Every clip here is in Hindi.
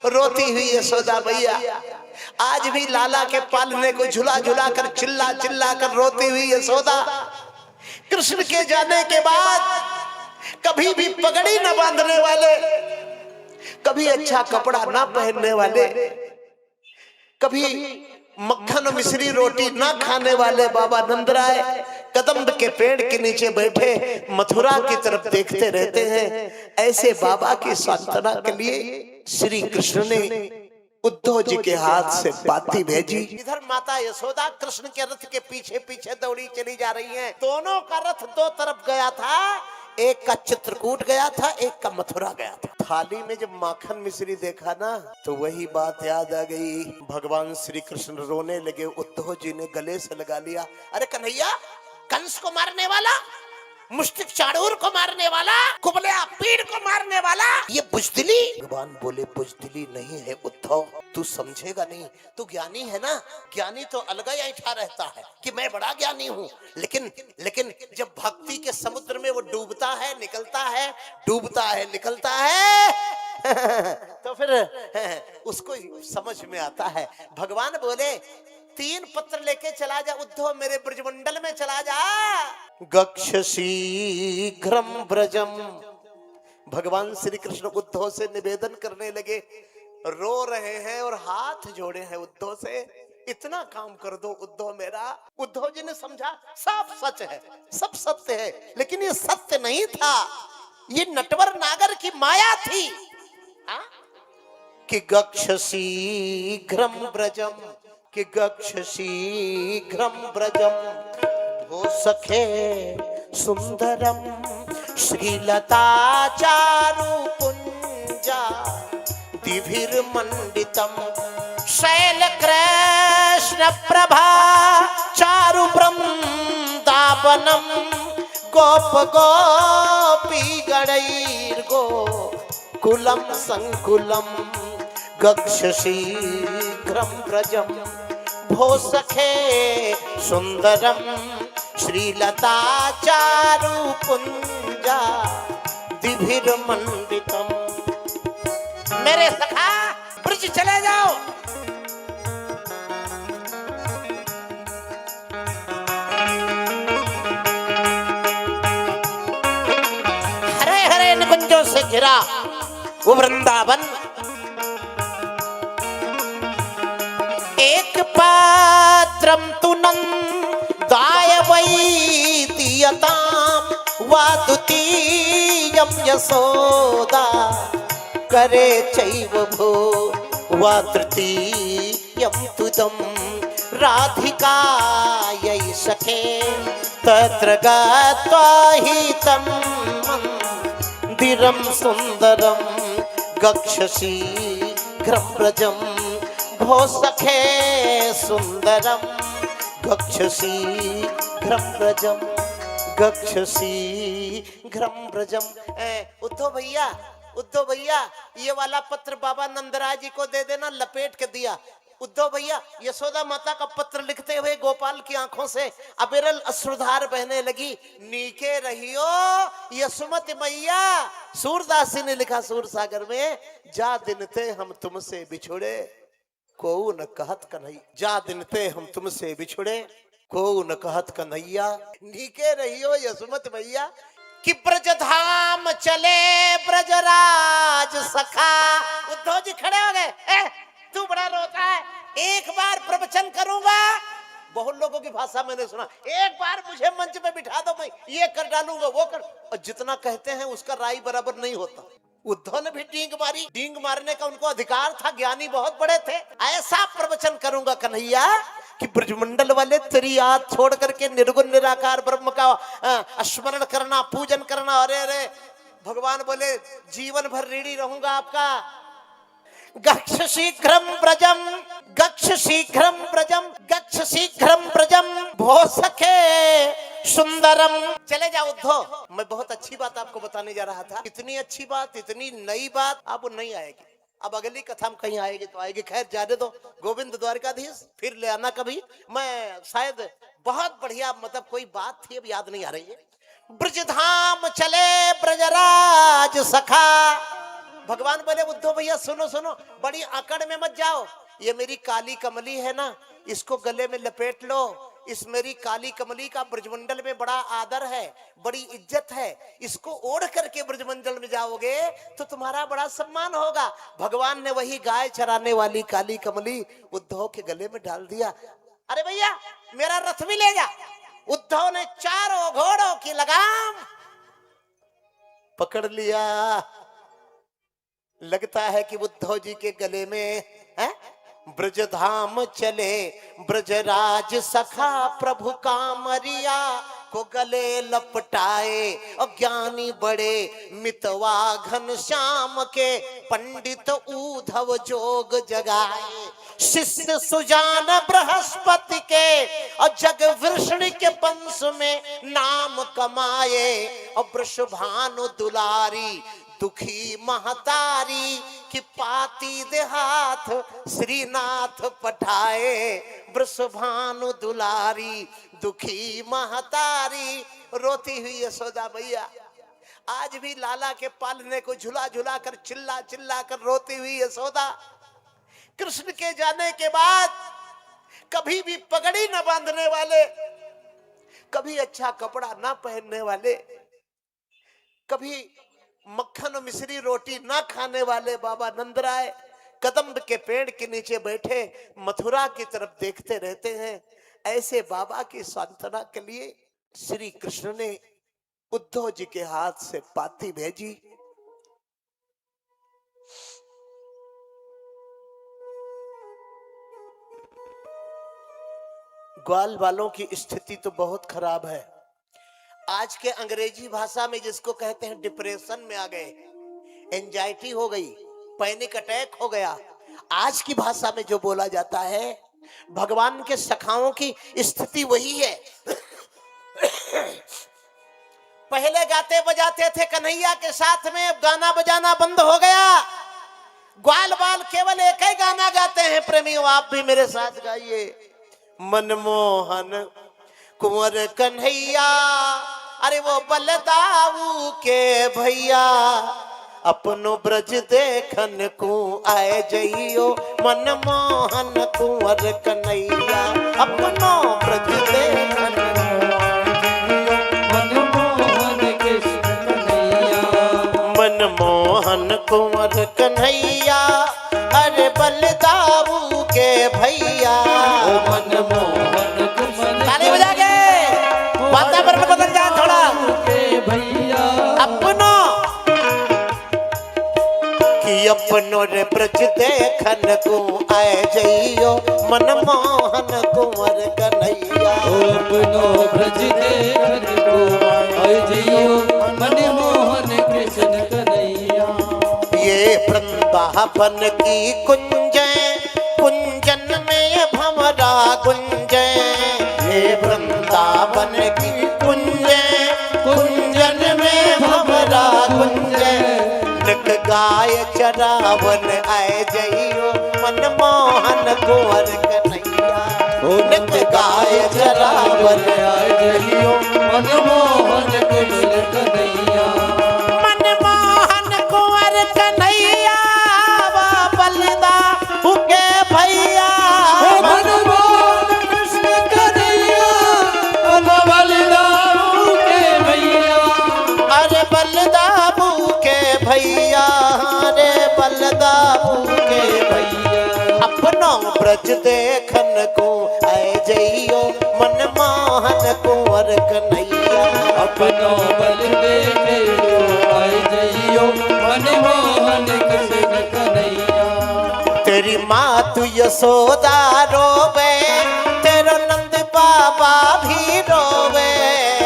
रोती हुई यशोदा मैया आज भी लाला के पालने को झुला झुला कर चिल्ला चिल्ला कर रोती हुई यशोदा कृष्ण के जाने के बाद कभी भी पगड़ी न बांधने वाले, कभी अच्छा कपड़ा ना पहनने वाले, कभी मक्खन मिश्री रोटी ना खाने वाले बाबा नंदराय कदम्ब के पेड़ के नीचे बैठे मथुरा की तरफ देखते रहते हैं। ऐसे बाबा की सांत्वना के लिए श्री कृष्ण ने उद्धव जी के हाथ से पाती भेजी। इधर माता यशोदा कृष्ण के रथ के पीछे पीछे दौड़ी चली जा रही हैं। दोनों का रथ दो तरफ गया था, एक का चित्रकूट गया था, एक का मथुरा गया था। थाली में जब माखन मिश्री देखा ना तो वही बात याद आ गई। भगवान श्री कृष्ण रोने लगे। उद्धव जी ने गले से लगा लिया, अरे कन्हैया, कंस को मारने वाला, मुष्टिक चाड़ूर को मारने वाला, कुबलिया पीड़ को मारने वाला, ये बुजदिली। भगवान बोले बुजदिली नहीं है उद्धव, तू समझेगा नहीं, तू ज्ञानी है ना। ज्ञानी तो अलग ही ऐठा रहता है कि मैं बड़ा ज्ञानी हूँ, लेकिन जब भक्ति के समुद्र में वो डूबता है निकलता है, डूबता है निकलता है तो फिर उसको समझ में आता है। भगवान बोले 3 पत्र लेके चला जा उद्धव, मेरे ब्रजमंडल में चला जा। गक्ष शीघ्रम ब्रजम। भगवान श्री कृष्ण उद्धव से निवेदन करने लगे, रो रहे हैं और हाथ जोड़े हैं उद्धव से, इतना काम कर दो उद्धव मेरा। उद्धव जी ने समझा सब सच है, सब सत्य है, लेकिन ये सत्य नहीं था, ये नटवर नागर की माया थी। हा? कि गक्ष शीघ्रम ब्रजम, कि गक्ष शीघ्रम ब्रजम, हो सखे सुंदरम श्रीलता चारु पुंजा दिभिर्मंडितम शैल कृष्ण प्रभा चारु वृंदावनम गोप गोपी गणैर्गो कुलम संकुलम गक्ष शीघ्रम ब्रजम भो सखे सुंदरम श्रीलता चारु पुंजा दिभिर्मंडितम। मेरे सखा ब्रज चले जाओ। हरे हरे निकुंजों से घिरा वो वृंदावन, एक पात्रम तु नंदाय वैतीयताम वा द्वितीयं यशोदा करे चैव भो वा तृतीयं तुदं राधिकायै सखे तत्र गत्वा हि तं मंदिरं सुंदरं गक्ष शीघ्रं ब्रजं भो सखे सुंदरम गक्ष शीघ्रम ब्रजम गक्ष शीघ्रम ब्रजम। उद्धव भैया ये वाला पत्र बाबा नंदराय जी को दे देना, लपेट के दिया। उद्धव भैया यशोदा माता का पत्र लिखते हुए गोपाल की आंखों से अविरल अश्रुधार बहने लगी। नीके रहियो यशोमती मैया। सूरदासी ने लिखा सूर सागर में, जा दिन थे हम तुमसे बिछुड़े को न कहत कन्हैया, जा दिन थे हम तुमसे बिछुड़े को न कहत कन्हैया। नीके रहियो यशोमती मैया कि ब्रजधाम चले ब्रजराज सखा। उद्धव जी खड़े हो गए, तू बड़ा रोता है, एक बार प्रवचन करूंगा, बहुत लोगों की भाषा मैंने सुना, एक बार मुझे मंच पे बिठा दो, मैं ये कर डालूंगा वो कर, और जितना कहते हैं उसका राय बराबर नहीं होता। उद्धव ने भी डींग मारी, डींग मारने का उनको अधिकार था, ज्ञानी बहुत बड़े थे। ऐसा प्रवचन करूंगा कन्हैया कि ब्रजमंडल वाले तेरी याद छोड़ करके निर्गुण निराकार ब्रह्म का स्मरण करना, पूजन करना। अरे अरे भगवान बोले जीवन भर ऋणी रहूंगा आपका। गक्ष शीघ्रम ब्रजम गक्ष शीघ्रम ब्रजम गक्ष शीघ्रम ब्रजम भो सखे सुंदरम। चले जाओ उद्धव, मैं बहुत अच्छी बात आपको बताने जा रहा था। इतनी अच्छी बात, इतनी नई बात अब नहीं आएगी, अब अगली कथा में कहीं आएगी तो आएगी। खैर जाने दो, गोविंद द्वारकाधीश, फिर ले आना कभी। मैं शायद बहुत बढ़िया, मतलब कोई बात थी अब याद नहीं आ रही है। ब्रजधाम चले ब्रजराज सखा भगवान बोले उद्धव भैया सुनो सुनो, बड़ी अकड़ में मत जाओ, ये मेरी काली कमली है ना, इसको गले में लपेट लो। इस मेरी काली कमली का ब्रजमंडल में बड़ा आदर है, बड़ी इज्जत है, इसको ओढ़ करके ब्रजमंडल में जाओगे तो तुम्हारा बड़ा सम्मान होगा। भगवान ने वही गाय चराने वाली काली कमली उद्धव के गले में डाल दिया। अरे भैया मेरा रथ भी ले जा। उद्धव ने चारों घोड़ों की लगाम पकड़ लिया। लगता है कि उद्धव जी के गले में है ब्रजधाम चले, ब्रजराज सखा प्रभु कामरिया को गले लपटाए। अज्ञानी बड़े मितवा घनश्याम के, पंडित उद्धव जोग जगाए। शिष्य सुजान बृहस्पति के, और जग वृषण के वंश में नाम कमाए। और वृषभानु दुलारी दुखी महतारी की पाती देहात श्रीनाथ पठाए। वृषभानु दुलारी दुखी महतारी, रोती हुई यशोदा मैया आज भी लाला के पालने को झुला झुला कर चिल्ला चिल्ला कर रोती हुई यशोदा। कृष्ण के जाने के बाद कभी भी पगड़ी न बांधने वाले, कभी अच्छा कपड़ा ना पहनने वाले, कभी मक्खन और मिश्री रोटी ना खाने वाले बाबा नंदराय कदम्ब के पेड़ के नीचे बैठे मथुरा की तरफ देखते रहते हैं। ऐसे बाबा की सांत्वना के लिए श्री कृष्ण ने उद्धव जी के हाथ से पाती भेजी। ग्वाल वालों की स्थिति तो बहुत खराब है। आज के अंग्रेजी भाषा में जिसको कहते हैं डिप्रेशन में आ गए, एंजाइटी हो गई, पैनिक अटैक हो गया। आज की भाषा में जो बोला जाता है, भगवान के सखाओं की स्थिति वही है। पहले गाते बजाते थे कन्हैया के साथ में, अब गाना बजाना बंद हो गया। ग्वाल बाल केवल एक ही गाना गाते हैं। प्रेमियों आप भी मेरे साथ गाइए। मनमोहन कुंवर कन्हैया, अरे वो बलदाऊ के भैया, अपनो ब्रज देखन को आए जइयो। मनमोहन कुंवर कन्हैया, अपनो ब्रज देखन मनमोहन कृष्ण कन्हैया। मनमोहन कुंवर कन्हैया, अरे बलदाऊ के भैया, मनमोहन ताली बजा के वातावरण बदल जाए थोड़ा। अपनो कि अपनो रे ब्रज देखन को आए जइयो। मनमोहन कुंवर कन्हैया, अपनो ब्रज देखन को आए जइयो। मनमोहन कृष्ण कन्हैया। ये वृंदावन की कुंजै, कुंजन में भंवरा गुंजै। ये वृंदावन की कुंजै, कुंजन में भंवरा गुंजै। नृत्य गाय चरावन आए जइयो। मनमोहन कुंवर कन्हैया, नृत्य गाय चरावन आए जइयो। मनमोहन कृष्ण कन्हैया। मनमोहन कुंवर कन्हैया, बलदाऊ के भैया। मनमोहन कृष्ण कन्हैया, बलदाऊ के भैया। अरे बलदाऊ के भैया, अरे बलदाऊ के भैया। अपनो ब्रज देखन को आए जइयो। मनमोहन कुंवर कन्हैया, अपनो ब्रज देखन को आए जइयो। मनमोहन कृष्ण कन्हैया। तेरी मातु यशोदा रोवे, तेरो नंद बाबा भी रोवे।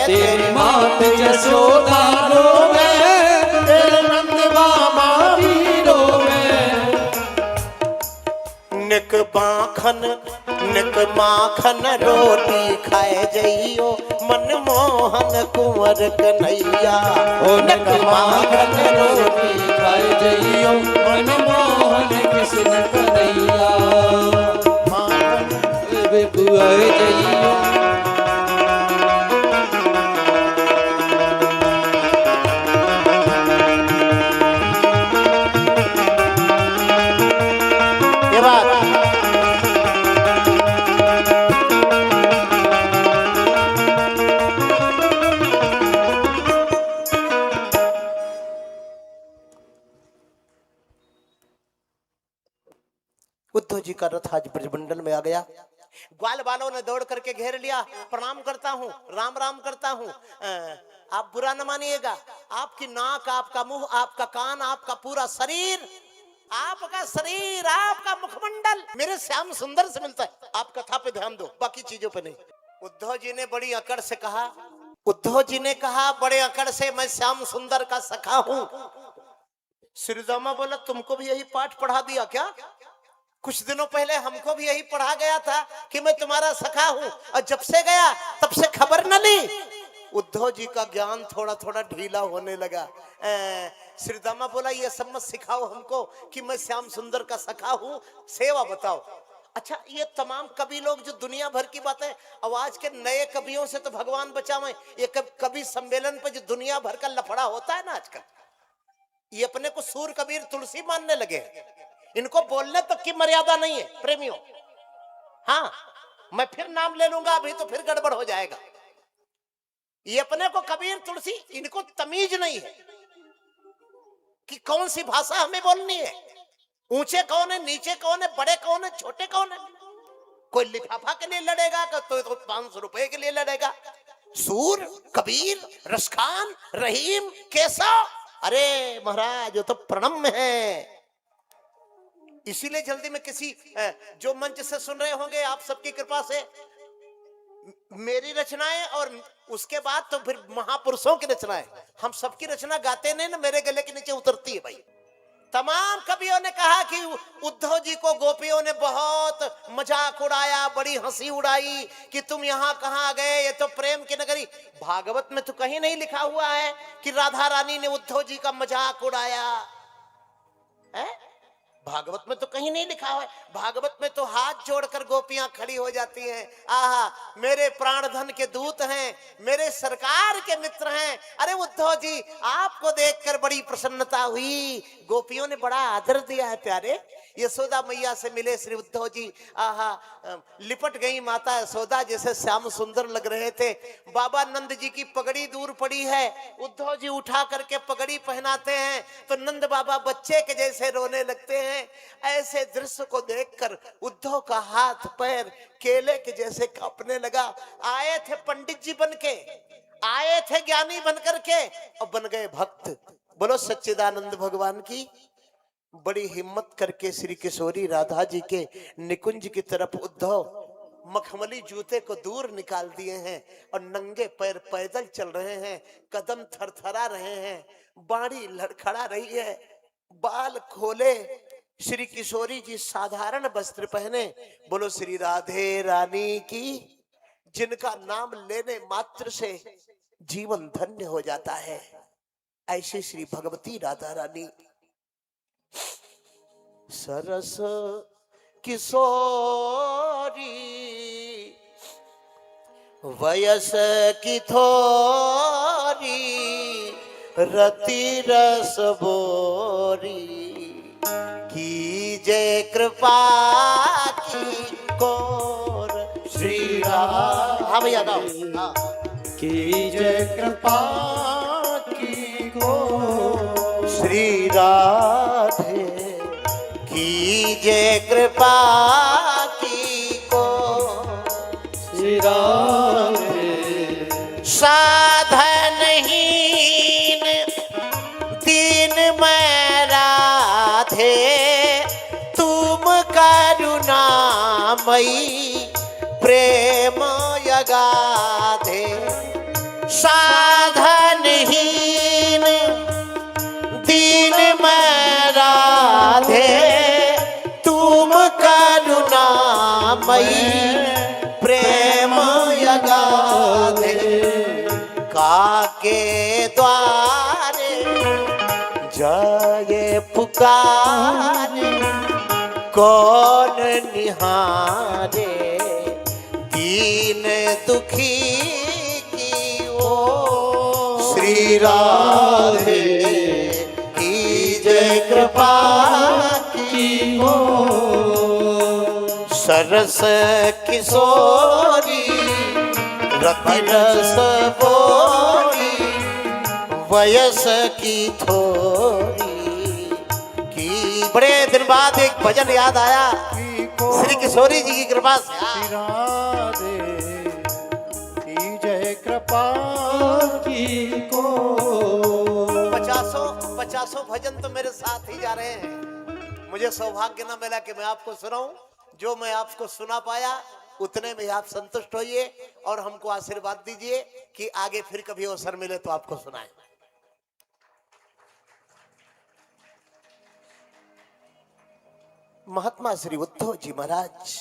तेरी मातु यशोदा रोवे, तेरो नंद बाबा भी रोवे। निक माखन रोटी खाए जइयो। मनमोहन कुंवर कन्हैया, निक माखन रोटी खाए जइयो। मनमोहन कृष्ण कन्हैया। आए जइयो। उद्धव जी का रथ आज ब्रजमंडल में आ गया। ग्वाल बालों ने दौड़ करके घेर लिया। प्रणाम करता हूँ, राम राम करता हूँ। आप बुरा न मानिएगा, आपकी नाक, आपका मुंह, आपका कान, आपका पूरा शरीर, आपका मुखमंडल मेरे श्याम सुंदर से मिलता है। आप कथा पे ध्यान दो, बाकी चीजों पे नहीं। उद्धव जी ने बड़ी अकड़ से कहा, उद्धव जी ने कहा बड़े अकड़ से, मैं श्याम सुंदर का सखा हूं। श्रीदामा बोला, तुमको भी यही पाठ पढ़ा दिया क्या? कुछ दिनों पहले हमको भी यही पढ़ा गया था कि मैं तुम्हारा सखा हूं, और जब से गया तब से खबर न ली। उद्धव जी का ज्ञान थोड़ा थोड़ा ढीला होने लगा। श्रीदामा बोला, ये सब मत सिखाओ हमको कि मैं श्याम सुंदर का सखा हूं, सेवा बताओ। अच्छा, ये तमाम कवि लोग जो दुनिया भर की बातें, अब आज के नए कवियों से तो भगवान बचावे, ये कवि सम्मेलन पे जो दुनिया भर का लफड़ा होता है ना आजकल, ये अपने को सूर कबीर तुलसी मानने लगे। इनको बोलने तक की मर्यादा नहीं है प्रेमियों। हाँ, मैं फिर नाम ले लूंगा अभी तो फिर गड़बड़ हो जाएगा। ये अपने को कबीर तुलसी, इनको तमीज नहीं है कि कौन सी भाषा हमें बोलनी है। ऊंचे कौन है, नीचे कौन है, बड़े कौन है, छोटे कौन है। कोई लिफाफा के लिए लड़ेगा तो 500 रुपए के लिए लड़ेगा। सूर, कबीर, रसखान, रहीम, केशव, अरे महाराज वो तो प्रणम्य है। इसीलिए जल्दी में किसी जो मंच से सुन रहे होंगे, आप सबकी कृपा से मेरी रचनाएं और उसके बाद तो फिर महापुरुषों की रचनाएं, हम सबकी रचना गाते नहीं ना, मेरे गले के नीचे उतरती है भाई। तमाम कवियों ने कहा कि उद्धव जी को गोपियों ने बहुत मजाक उड़ाया, बड़ी हंसी उड़ाई कि तुम यहाँ कहाँ गए, ये तो प्रेम की नगरी। भागवत में तो कहीं नहीं लिखा हुआ है कि राधा रानी ने उद्धव जी का मजाक उड़ाया है। भागवत में तो कहीं नहीं लिखा है। भागवत में तो हाथ जोड़कर गोपियां खड़ी हो जाती हैं, आहा मेरे प्राणधन के दूत हैं, मेरे सरकार के मित्र हैं। अरे उद्धव जी, आपको देखकर बड़ी प्रसन्नता हुई, गोपियों ने बड़ा आदर दिया है प्यारे। यशोदा मैया से मिले श्री उद्धव जी, आहा लिपट गई माता यशोदा, जैसे श्याम सुंदर लग रहे थे। बाबा नंद जी की पगड़ी दूर पड़ी है, उद्धव जी उठा करके पगड़ी पहनाते हैं तो नंद बाबा बच्चे के जैसे रोने लगते हैं। ऐसे दृश्य को देखकर उद्धव का हाथ पैर केले के जैसे कांपने लगा। आए थे पंडित जी बनके, आए थे ज्ञानी बनकर के, और बन गए भक्त। बोलो सच्चिदानंद भगवान की। बड़ी हिम्मत करके श्री किशोरी राधा जी के निकुंज की तरफ उद्धव मखमली जूते को दूर निकाल दिए हैं और नंगे पैर पैदल चल रहे हैं। कदम थरथरा रहे हैं, बाड़ी लड़खड़ा रही है, बाल खोले। श्री किशोरी जी साधारण वस्त्र पहने। बोलो श्री राधे रानी की, जिनका नाम लेने मात्र से जीवन धन्य हो जाता है। ऐसे श्री भगवती राधा रानी सरस किशोरी वयस की थोरी रति रस बोरी कीजे कृपा की कोर श्री राम। हाँ भैया गाओ। हाँ। कीजे कृपा की कोर श्री राधे, कीजे कृपा की कोर श्री राधे। साधनहीन दीन मैं राधे, तुम करुणामयी प्रेम यगाधे। साधनहीन दीन मैं राधे, तुम करुणामयी प्रेम यगाधे। काके द्वारे जाए पुकारे, कौन निहारे दीन दुखी की ओ श्री राधे, कीजे कृपा की ओ सरस किशोरी रति रस बोरी वयस की थोरी की। बड़े दिन बाद एक भजन याद आया श्री किशोरी जी की कृपा से। श्री राधे की जय कृपा की को। 50 भजन तो मेरे साथ ही जा रहे हैं। मुझे सौभाग्य न मिला कि मैं आपको सुनाऊं। जो मैं आपको सुना पाया उतने में आप संतुष्ट होइए और हमको आशीर्वाद दीजिए कि आगे फिर कभी अवसर मिले तो आपको सुनाएं। महात्मा श्री उद्धव जी महाराज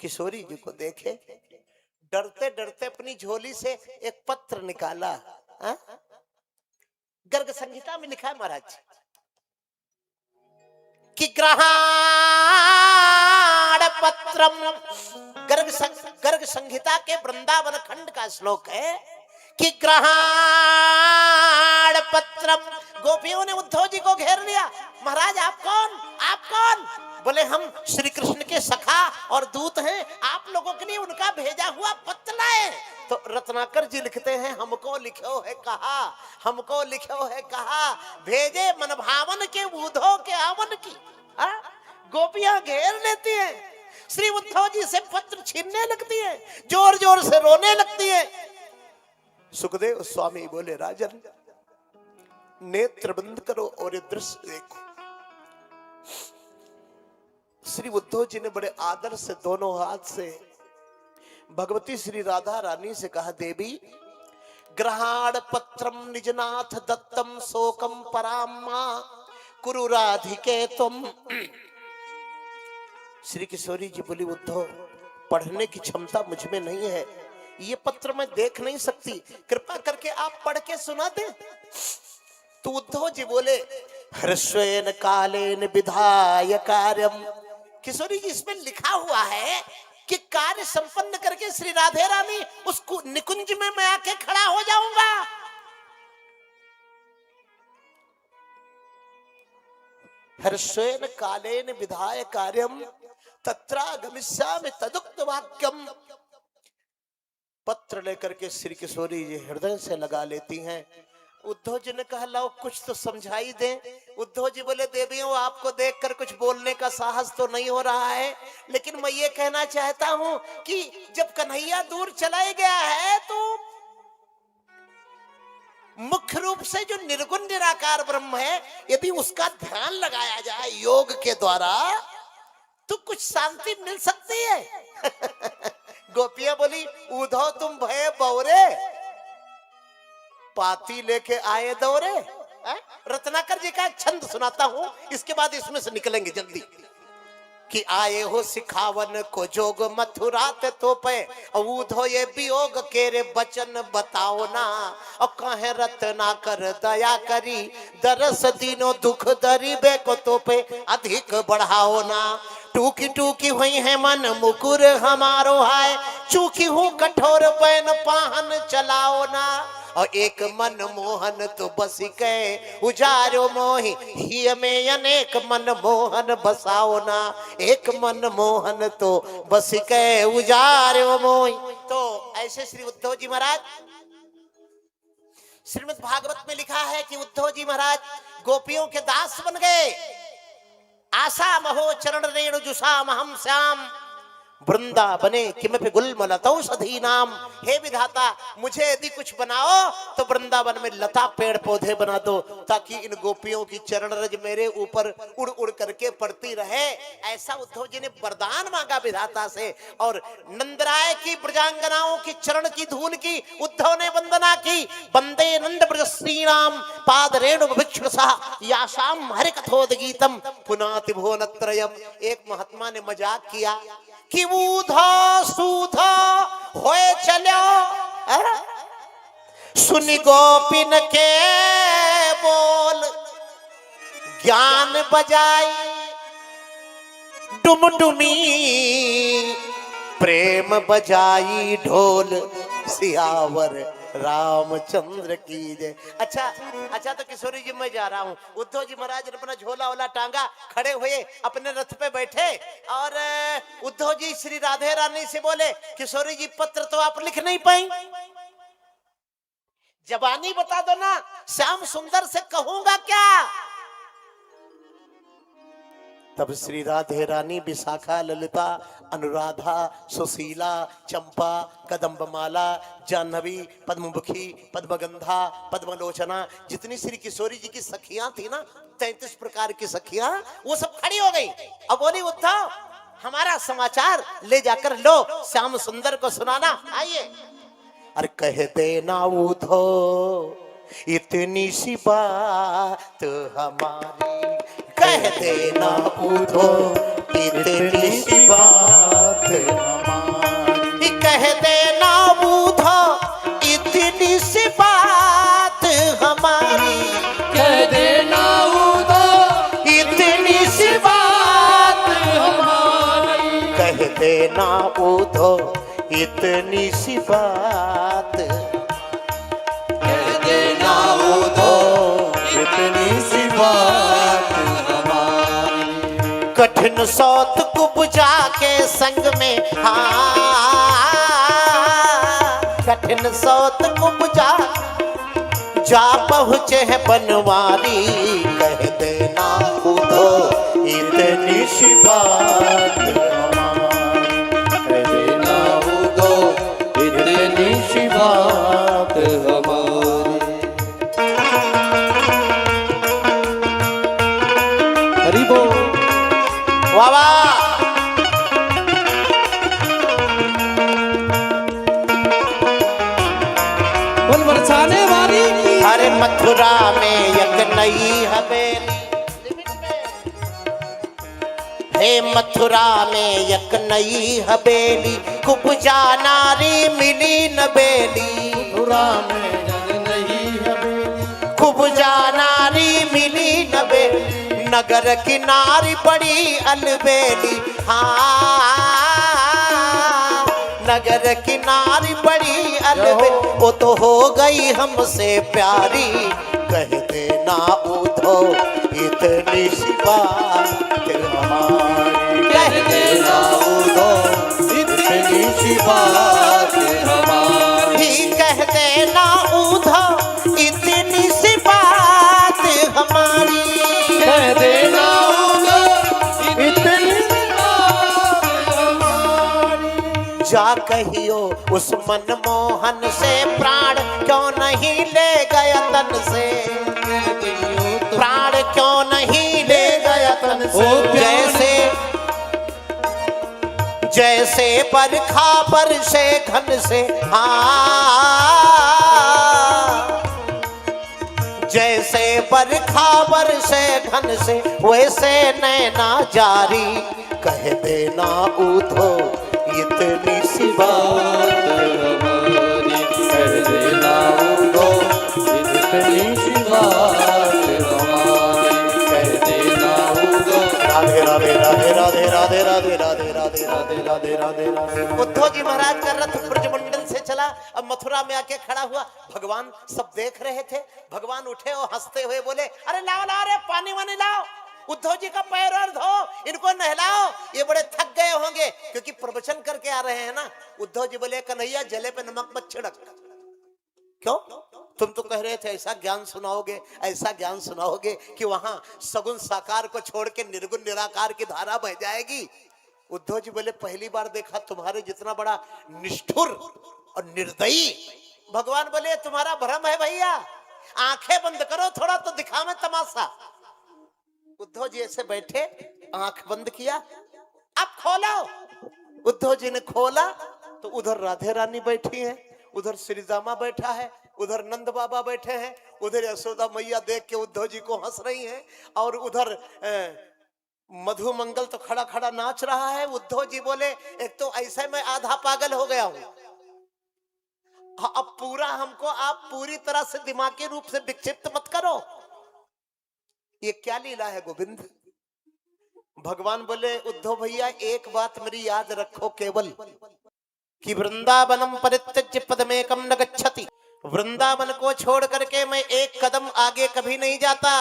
किशोरी जी को देखे, डरते डरते अपनी झोली से एक पत्र निकाला। गर्ग संहिता में लिखा है महाराज कि ग्रहण पत्रम, गर्ग संहिता के वृंदावन खंड का श्लोक है कि ग्रहण पत्रम। गोपियों ने उद्धव जी को घेर लिया। महाराज आप कौन, आप कौन? बोले हम श्री कृष्ण के सखा और दूत हैं, आप लोगों के लिए उनका भेजा हुआ पत्र लाए। तो रत्नाकर जी लिखते हैं हमको लिखो है कहा, हमको लिखो है कहा, भेजे मन भावन के बूधो के आवन की। गोपियां घेर लेती हैं, श्री उद्धव जी से पत्र छीनने लगती है, जोर जोर से रोने लगती है। सुखदेव स्वामी बोले राजन नेत्र बंद करो और ये दृश्य देखो। श्री उद्धव जी ने बड़े आदर से दोनों हाथ से भगवती श्री राधा रानी से कहा देवी ग्रहाण पत्रम निजनाथ दत्तम शोकम पराम्मा कुरु राधिके तुम। श्री किशोरी जी बोली उद्धव पढ़ने की क्षमता मुझ में नहीं है, ये पत्र मैं देख नहीं सकती, कृपा करके आप पढ़ के सुना दे। तो उद्धव जी बोले हर्षेन कालेन विधाय कार्यम। किशोरी जी इसमें लिखा हुआ है कि कार्य संपन्न करके श्री राधे रानी उस निकुंज में मैं आके खड़ा हो जाऊंगा। हर्षेन कालेन विधाय कार्यम तत्रा गमिष्यामि तदुक्त वाक्यम। पत्र लेकर के श्री किशोरी जी हृदय से लगा लेती हैं। उद्धव जी ने कहा लाओ कुछ तो समझाई दे। उद्धव जी बोले देवियों आपको देखकर कुछ बोलने का साहस तो नहीं हो रहा है, लेकिन मैं ये कहना चाहता हूं कि जब कन्हैया दूर चला गया है तो मुख्य रूप से जो निर्गुण निराकार ब्रह्म है यदि उसका ध्यान लगाया जाए योग के द्वारा तो कुछ शांति मिल सकती है। गोपियां बोली उद्धव तुम भय बौरे पाती लेके आए दौरे। रत्नाकर जी का एक छंद सुनाता हूं, इसके बाद इसमें से निकलेंगे जल्दी। कि आए हो सिखावन को जोग मथुरा ते तो पे उधो ये वियोग के रे बचन बताओ ना। और कहे रत्ना कर दया करी दरस दिनो दुख दरीबे को तो पे अधिक बढ़ाओ ना। टूकी टूकी हुई है मन मुकुर हमारो है, चूकी हूँ कठोर बैन पाहन चलाओ ना। और एक मन मोहन तो बसी के उजारो मोहि ही में अनेक मन मोहन बसाओ ना। एक मन मोहन तो बसी के उजारो मोहि। तो ऐसे श्री उद्धव जी महाराज श्रीमद् भागवत में लिखा है कि उद्धव जी महाराज गोपियों के दास बन गए। आशा महो चरण रेणु जुषाम हम श्याम वृंदावने किमपि गुल्मलतौषधी नाम। हे विधाता मुझे यदि कुछ बनाओ तो वृंदावन में लता पेड़ पौधे बना दो ताकि इन गोपियों की चरण रज मेरे ऊपर उड़ उड़ करके पड़ती रहे। ऐसा उद्धव जी ने वरदान मांगा विधाता से। और नंदराय की ब्रजांगनाओं की चरण की धूल की उद्धव ने वंदना की। वंदे नंद ब्रज श्रीराम पाद रेणु भिक्षुषा यासाम हरि कथोदगीतम पुनाति भुवनत्रयम। एक महात्मा ने मजाक किया कि ऊधा सूधा होए चलो सुनि गोपिन के बोल ज्ञान बजाई डुमडुमी प्रेम बजाई ढोल सियावर रामचंद्र की जय। अच्छा तो किशोरी जी मैं जा रहा हूँ। उद्धव जी महाराज ने अपना झोला वाला टांगा, खड़े हुए अपने रथ पे बैठे और उद्धव जी श्री राधे रानी से बोले किशोरी जी पत्र तो आप लिख नहीं पाई, जबानी बता दो ना, श्याम सुंदर से कहूंगा क्या। तब श्री राधे रानी, विशाखा, ललिता, अनुराधा, सुशीला, चंपा, कदम्बमाला, जाह्नवी, पद्ममुखी, पद्मगंधा, पद्मलोचना, जितनी श्री किशोरी जी की सखियां थी ना, 33 प्रकार की सखियां, वो सब खड़ी हो गई। अब बोली उद्धव, हमारा समाचार ले जाकर लो श्याम सुंदर को सुनाना। आइए। अरे कह देना उद्धव इतनी सी बात हमारी, कह देना उद्धव इतनी सी बात हमारी, कह देना उद्धव इतनी सी बात हमारी, कह देना उद्धव इतनी सी बात हमारी, कह देना उद्धव इतनी सी बात, कह देना उद्धव इतनी सी बात हमारी। कठिन सौत कुब्जा के संग में, हाँ कठिन सौत कुब्जा जा पहुँचे है बनवारी, कह देना उद्धव इतनी सी बात हमारी, कह देना उद्धव इतनी सी बात हमारी। हरि बोल। वाह वाह। बोल बरसाने वाली की। अरे मथुरा में एक नई हवेली, हे मथुरा में एक नई हवेली, कुब्जा नारी मिली नबेली, मथुरा में जग नहीं हवेली, कुब्जा नारी मिली नबेली, नगर किनारी बड़ी अलबेली, हाँ नगर किनारी बड़ी अलबेली, वो तो हो गई हमसे प्यारी, कह देना उद्धव इतनी सी बात हमारी, कह देना उद्धव इतनी सी बात हमारी, ही कह देना उद्धव इतनी सी बात हमारी, कह देना उद्धव इतनी सी बात हमारी। जा कहियो उस मनमोहन से, प्राण क्यों नहीं ले गया तन से, प्राण क्यों नहीं ले गया तन से, जैसे जैसे बरखा बरसे घन से, हाँ जैसे बरखा बरसे घन से, वैसे नैना जारी, कह देना उद्धव इतनी सी बात हमारी, कह देना उद्धव इतनी सी बात हमारी, कह देना उद्धव। राधे राधे राधे राधे राधे राधे राधे राधे राधे राधे राधे राधे। उद्धव जी महाराज का रथ ब्रजमंडल से चला, अब मथुरा में आके खड़ा हुआ। भगवान सब देख रहे थे। भगवान उठे और हंसते हुए बोले, अरे लाओ लाओ रे पानी वानी लाओ, उद्धव जी का पैर और धो, इनको नहलाओ, ये बड़े थक गए होंगे, क्योंकि प्रवचन करके आ रहे हैं ना। उद्धव जी बोले, कन्हैया जले पे नमक मत छिड़क। क्यों? तुम तो कह रहे थे ऐसा ज्ञान सुनाओगे, ऐसा ज्ञान सुनाओगे कि वहां सगुण साकार को छोड़ के निर्गुण निराकार की धारा बह जाएगी। उद्धव जी बोले, पहली बार देखा तुम्हारे जितना बड़ा निष्ठुर और निर्दयी। भगवान बोले, तुम्हारा भ्रम है भैया, आंखें बंद करो थोड़ा तो दिखावे तमाशा। उद्धव जी ऐसे बैठे, आंख बंद किया, अब खोलो। उद्धव जी ने खोला तो उधर राधे रानी बैठी हैं, उधर श्री दामा बैठा है, उधर नंद बाबा बैठे हैं, उधर यशोदा मैया देख के उद्धव जी को हंस रही हैं, और उधर मधु मंगल तो खड़ा खड़ा नाच रहा है। उद्धव जी बोले, एक तो ऐसे में आधा पागल हो गया हूं, अब पूरा हमको आप पूरी तरह से दिमागी रूप से विक्षिप्त मत करो। ये क्या लीला है गोविंद? भगवान बोले, उद्धव भैया एक बात मेरी याद रखो केवल, कि वृंदावनम परित्यज्य पदमेकम न गच्छति, वृंदावन को छोड़ करके मैं एक कदम आगे कभी नहीं जाता।